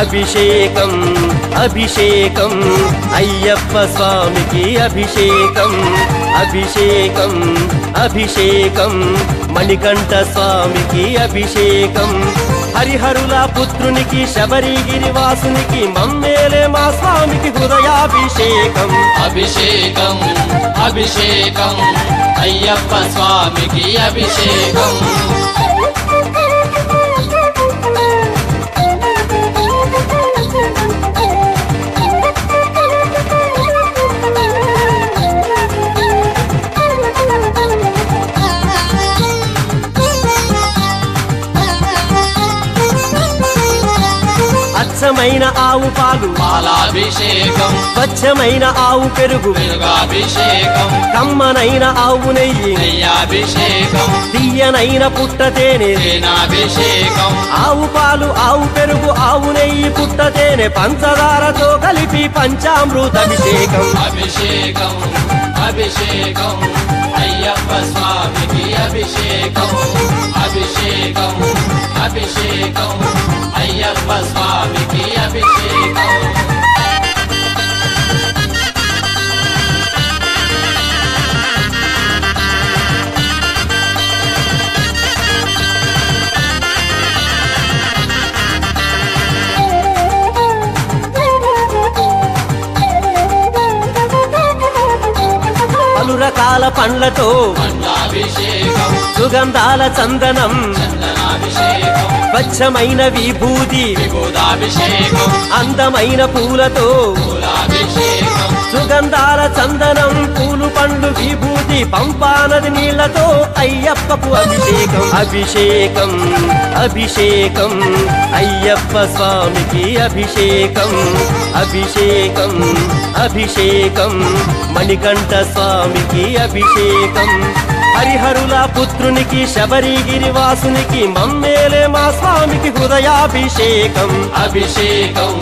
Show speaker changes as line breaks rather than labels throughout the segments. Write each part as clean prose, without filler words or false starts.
అభిషేకం అభిషేకం అయ్యప్ప స్వామికి అభిషేకం అభిషేకం అభిషేకం మణికంఠ స్వామికి అభిషేకం హరిహరుల పుత్రునికి శబరిగిరి వాసునికి మమ్మేలే మా స్వామికి హృదయాభిషేకం
అభిషేకం అభిషేకం అయ్యప్ప స్వామికి అభిషేకం
స్వచ్ఛమైన ఆవు పాలు
పాలాభిషేకం
స్వచ్ఛమైన ఆవు పెరుగు
పెరుగాభిషేకం
కమ్మనైన ఆవు నెయ్యి
నెయ్యాభిషేకం
తీయనైన పుట్ట తేనె
తేనాభిషేకం
ఆవు పాలు ఆవు పెరుగు ఆవు నెయ్యి పుట్ట తేనె పంచదారతో కలిపి పంచామృతాభిషేకం
అభిషేకం అభిషేకం అయ్యప్ప స్వామికి అభిషేకం అభిషేకం అభిషేకం అయ్యప్ప స్వామికి అభిషేకం
పలు రకాల పండ్లతో
పండ్లాభిషేకం
సుగంధాల చందనం
చందనాభిషేకం
స్వచ్ఛమైన విభూతి
విభూదాభిషేకం
అందమైన పూలతో
పూలాభిషేకం
సుగంధాల చందనం పూలు పండ్లు విభూతి పంపానది నీళ్లతో అయ్యప్పకు అభిషేకం అభిషేకం అభిషేకం అయ్యప్ప స్వామికి అభిషేకం అభిషేకం అభిషేకం మణికంఠ స్వామికి అభిషేకం హరిహరుల పుత్రునికి శబరిగిరి వాసునికి మమ్మేలే మా స్వామికి హృదయాభిషేకం
అభిషేకం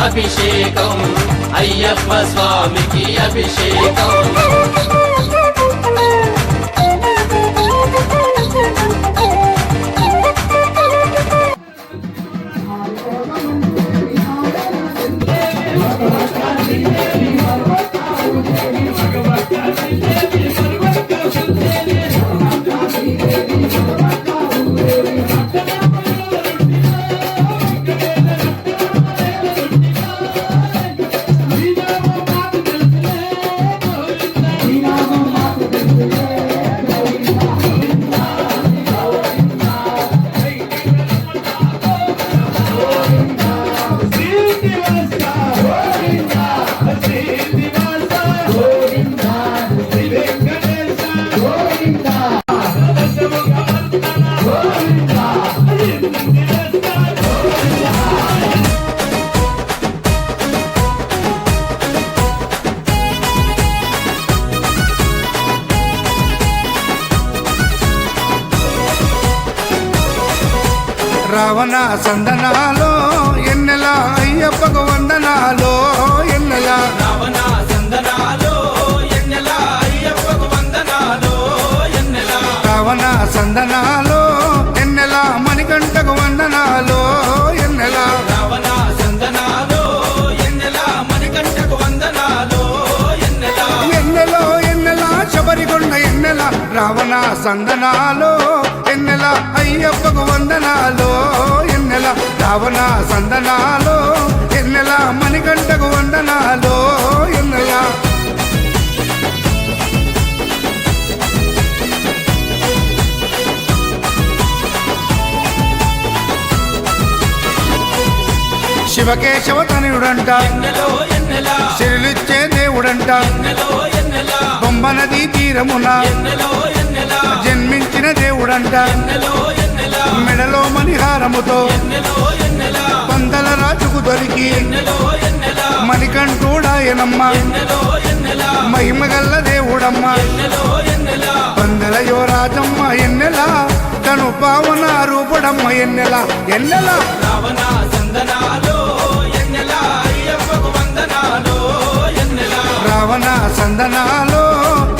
అభిషేకం అయ్యప్ప స్వామికి అభిషేకం
రావణ సందనాలో ఎన్నెల అయ్యప్పకు వందనాలో ఎన్నెల
రావణ సందనాలో ఎన్నెల అయ్యప్పకు వందనాలో ఎన్నెల
రావణ సందనాలో ఎన్నెల మణికంఠకు వందనాలో ఎన్నెల
రావణ సందనాలో ఎన్నెల మణికంఠకు వందనాలో ఎన్నెల
ఎన్నెలో ఎన్నెల శబరికొండ ఎన్నెల రావణ సందనాలో ఎన్నెల అయ్యప్పకు వందనాలో ఎన్నెల రావణ సందనాలో ఎన్నెల మణికంఠకు వందనాలో ఎన్నెల శివకేశవ తనయుడంట
ఎన్నెలో ఎన్నెల
శిరులిచ్చే దేవుడంట
ఎన్నెలో ఎన్నెల
బొమ్మ నదీ తీరమున
ఎన్నెలో ఎన్నెల
జన్మించిన దేవుడంట
ఎన్నెలో ఎన్నెల
మెడలో మణిహారముతో
ఎన్నెలో ఎన్నెల
పందల రాజుకు దొరికి
ఎన్నెలో ఎన్నెల
మణికంఠుడాయనమ్మ
ఎన్నెలో ఎన్నెల
మహిమగల్ల దేవుడమ్మ
ఎన్నెలో ఎన్నెల
పందల యువరాజమ్మ ఎన్నెల తను పావన రూపుడమ్మ ఎన్నెల ఎన్నెల
రావణ సందనాలో ఎన్నెల అయ్యప్పకు వందనాలో ఎన్నెల
రావణ సందనాలో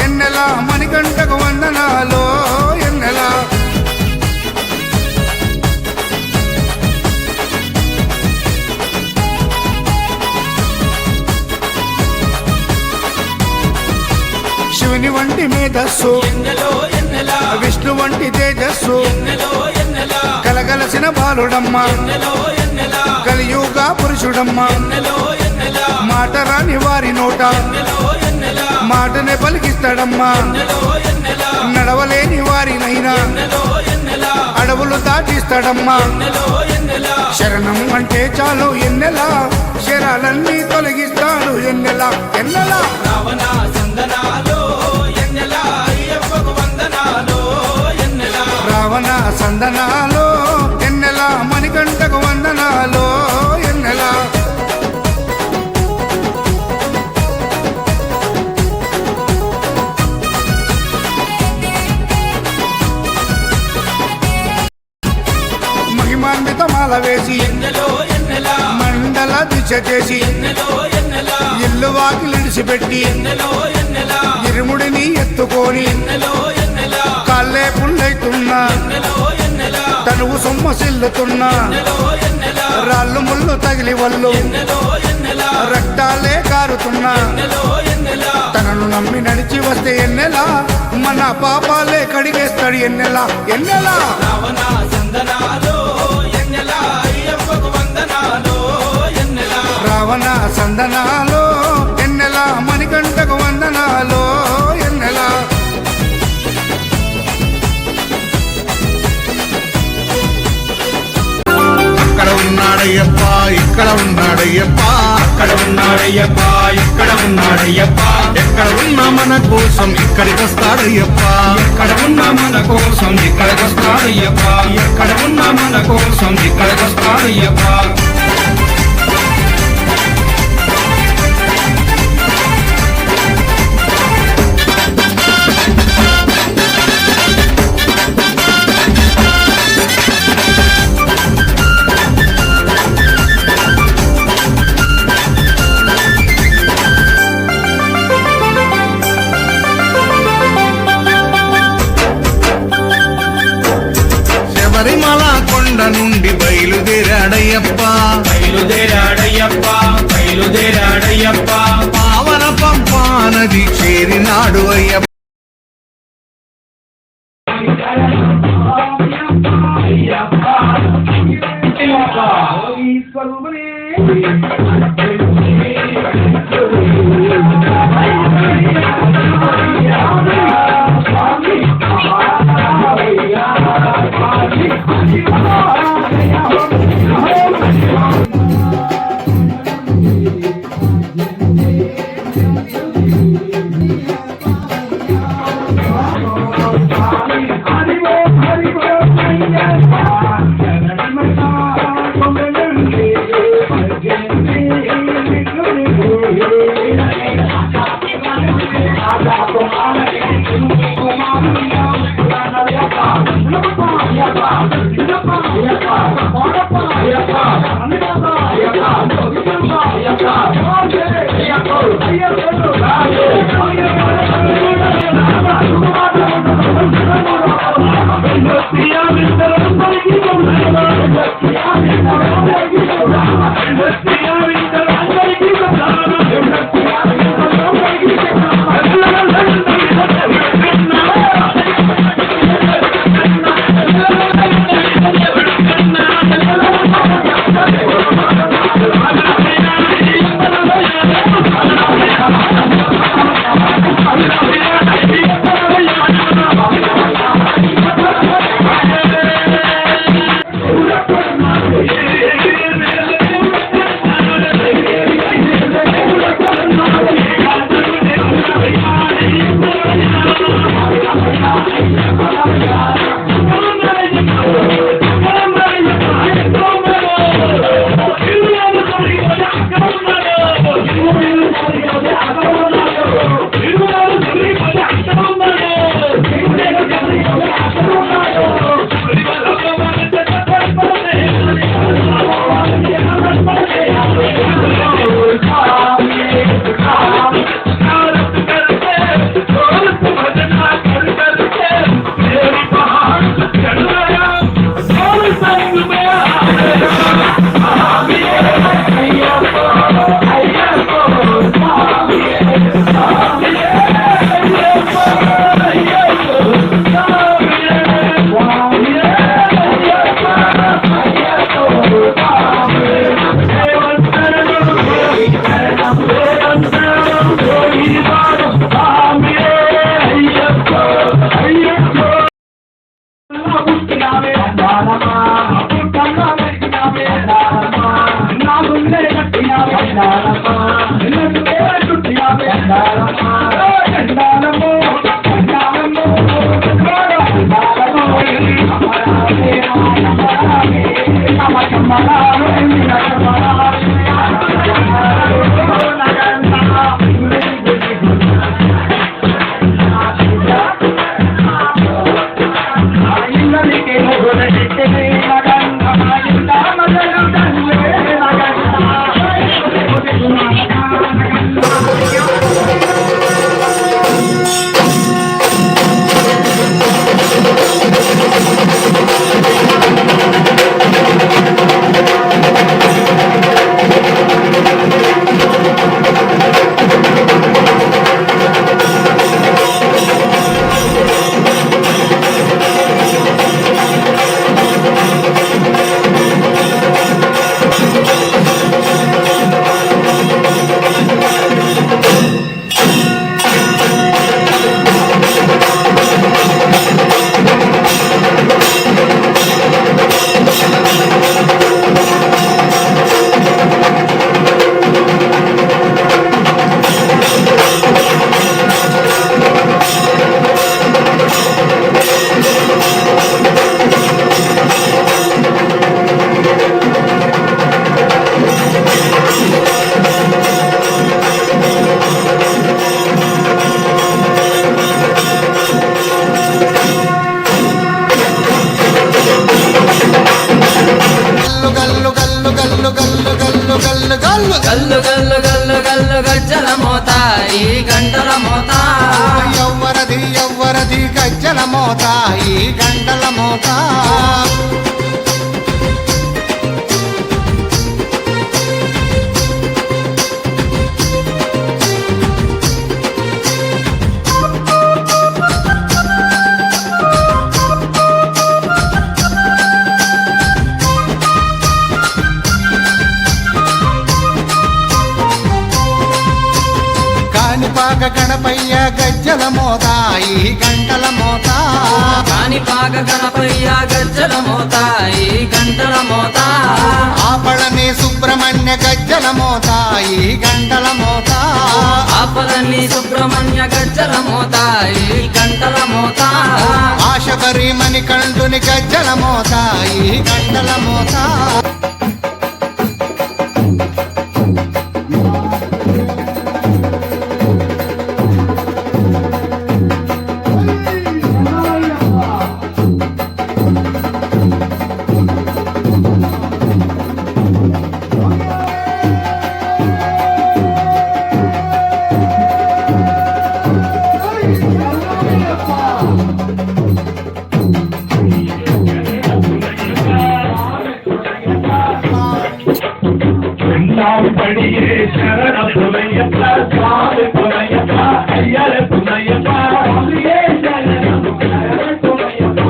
ఎన్నెల మణికంఠకు వందనాలో ఎన్నెల శివుని వంటి మేధస్సు
ఎన్నెలో ఎన్నెలా
విష్ణు వంటి తేజస్సు
ఎన్నెలో ఎన్నెలా
కలగలసిన బాలుడమ్మ
ఎన్నెలో ఎన్నెలా
కలియుగ పురుషుడమ్మ
ఎన్నెలో ఎన్నెలా
మాట రాని వారి నోట
ఎన్నెలో ఎన్నెలా
మాటనే పలికిస్తాడమ్మా
ఎన్నెలో ఎన్నెలా
నడవలేని వారినైనా
ఎన్నెలో ఎన్నెలా
అడవులు దాటిస్తాడమ్మా
ఎన్నెలో ఎన్నెలా
శరణం అంటే చాలు ఎన్నెలా శరాలన్నీ తొలగిస్తాడు ఎన్నెలా ఎన్నెలా
రావణ సందనాలో ఎన్నెలా అయ్యప్పకు వందనాలో ఎన్నెలా
రావణ సందనాలో ఎన్నెలా మణికంఠకు వందనాలో ఎన్నెలా మహిమాన్వితమాల వేసి
ఎన్నెలో ఎన్నెలా
మండల దిశ చేసి
ఎన్నెలో ఎన్నెలా
ఇల్లు వాకిలిడిసిపెట్టి
ఎన్నెలో ఎన్నెలా
ఇరుముడిని ఎత్తుకొని
ఎన్నెలో ఎన్నెలా
కాళ్ళే పుల్లైతున్నా
ఎన్నెలో ఎన్నెలా
తనువు సొమ్మసిల్లుతున్నా
ఎన్నెలో ఎన్నెలా
రాళ్ళు ముళ్ళు తగిలి వల్లు
ఎన్నెలో ఎన్నెలా
రక్తాలే కారుతున్నా
ఎన్నెలో ఎన్నెలా
తనను నమ్మి నడిచి వస్తే ఎన్నెలా మన పాపాలే కడిగేస్తాడు ఎన్నెలా ఎన్నెలా
రావణ సందనాలో ఎన్నెలా అయ్యప్పకు వందనాలో ఎన్నెలా
రావణ సందనాలో ఎన్నెలా మణికంఠకు వందనాలో ఎన్నెలా
అక్కడ ఉన్నాడయ్యప్ప ఇక్కడ ఉన్నాడయ్యప్ప
అక్కడ ఉన్నాడయ్యప్ప ఇక్కడ ఉన్నాడయ్యప్ప
ఎక్కడ ఉన్నా మన కోసం ఇక్కడికి వస్తాడయ్యప్ప
ఎక్కడ ఉన్నా మన కోసం ఇక్కడికొస్తాడయ్యప్ప ఎక్కడ ఉన్నా మన కోసం ఇక్కడికొస్తాడయ్యప్ప
శబరిమల కొండ నుండి బయలుదేరాడయ్యప్ప
బయలుదేరాడయ్యప్ప బయలుదేరాడయ్యప్ప
పావన పంపా నది చేరినాడు అయ్యప్ప
హరి
గల్లు గల్లు గల్లు గల్లు గజ్జల మోత ఈ గంటల మోత
ఎవ్వరది ఎవ్వరది గజ్జల మోత ఈ గంటల మోత కాణిపాక గణపయ్య గజ్జల మోత ఈ గంటల మోత
కాణిపాక గణపయ్య గజ్జల మోత ఈ గంటల మోత
ఆపళని సుబ్రహ్మణ్య గజ్జల మోత ఈ గంటల మోత
ఆపలని సుబ్రహ్మణ్య గజ్జల మోత ఈ గంటల మోత
ఆశబరి మణికంఠుని గజ్జల మోత ఈ గంటల మోత
படியே சரண புனையப்ப சுவாமி புனையப்ப ஐயர புனையப்ப சுவாமியே சரணம் புனையப்ப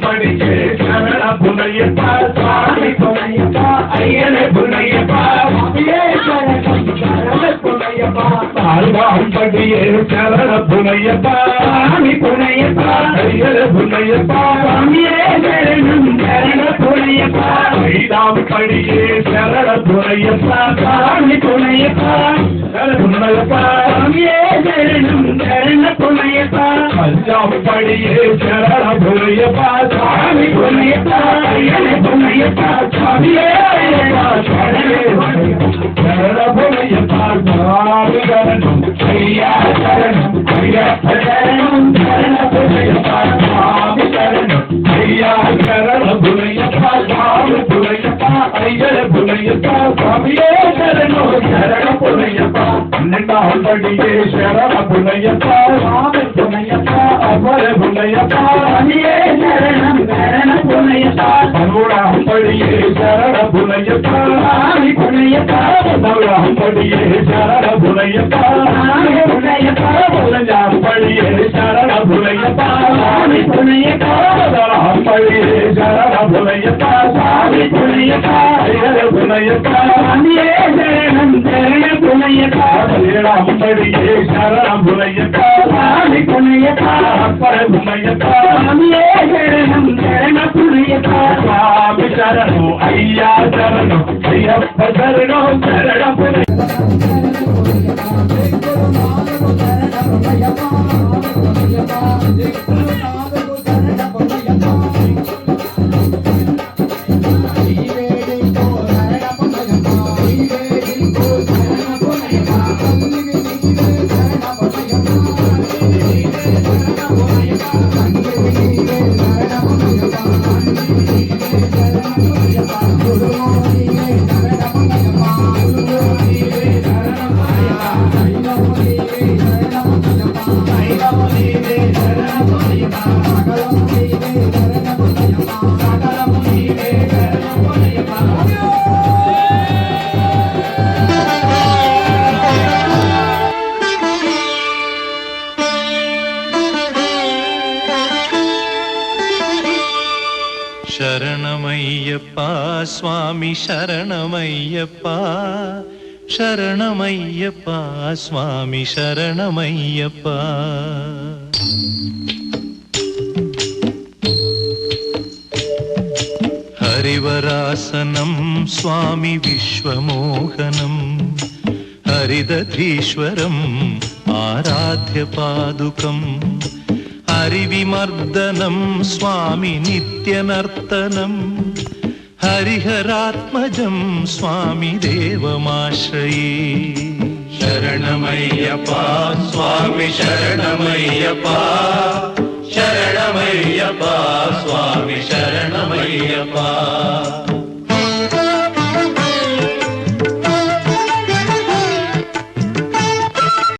படியே சரண புனையப்ப சுவாமி புனையப்ப ஐயர புனையப்ப சுவாமியே சரணம் புனையப்ப பால்வாம் படியே சரண புனையப்ப சுவாமி புனையப்ப ஐயர புனையப்ப சுவாமியே சரணம் சரண புனையப்ப ஐதாம் படியே சரண புனையப்ப சாமி புனையப்ப புனையப்ப சாமியே சரணம் சரண புனையப்ப பஞ்சாம் படியே சரண புனையப்ப சாமி புனையப்ப ஐயனே புனையப்ப சாமியே சரண புனையப்ப சாமி சரணம் ஐயா சரணம் ஐயப்ப சரணம் சரண புனையப்ப சாமி சரணம் ஐயா சரண புனையப்ப சாமி புனையப்ப ஐயர புனையப்ப சுவாமியே சரணோ சரண புனையப்ப பன்னெண்டாம் படியே சரண புனையப்ப சுவாமி புனையப்ப அமர புனையப்ப சுவாமியே சரணம் சரண புனையப்ப பதினோராம் படியே சரண புனையப்ப சுவாமி புனையப்ப பதினோராம் படியே சரண புனையப்ப சுவாமி புனையப்ப பதினஞ்சாம் படியே சரண புனையப்ப சுவாமி புனையப்ப பதினாறாம் படியே சரண புனையப்ப சுவாமி புனையப்ப ஐயர புனையப்ப சுவாமியே சரணம் சரண புனையப்ப பதினேழாம் படியே சரண புனையப்ப சுவாமி புனையப்ப அப்பர புனையப்ப சுவாமியே சரணம் சரண புனையப்ப சுவாமி சரணோ ஐயா சரணோ ஐயப்ப சரணோ சரண புனையப்ப
శరణమయ్యప్ప స్వామి శరణమయ్యప్ప శరణమయ్యప్ప స్వామి శరణమయ్యప్ప హరివరాసనం స్వామి విశ్వమోహనం హరిదధీశ్వరం ఆరాధ్య పాదుకం హరివిమర్దనం స్వామి నిత్యనర్తనం హరిహరాత్మజం స్వామి దేవమాశ్రయే శరణమయ్యప్ప స్వామి శరణమయ్యప్ప శరణమయ్యప్ప స్వామి శరణమయ్యప్ప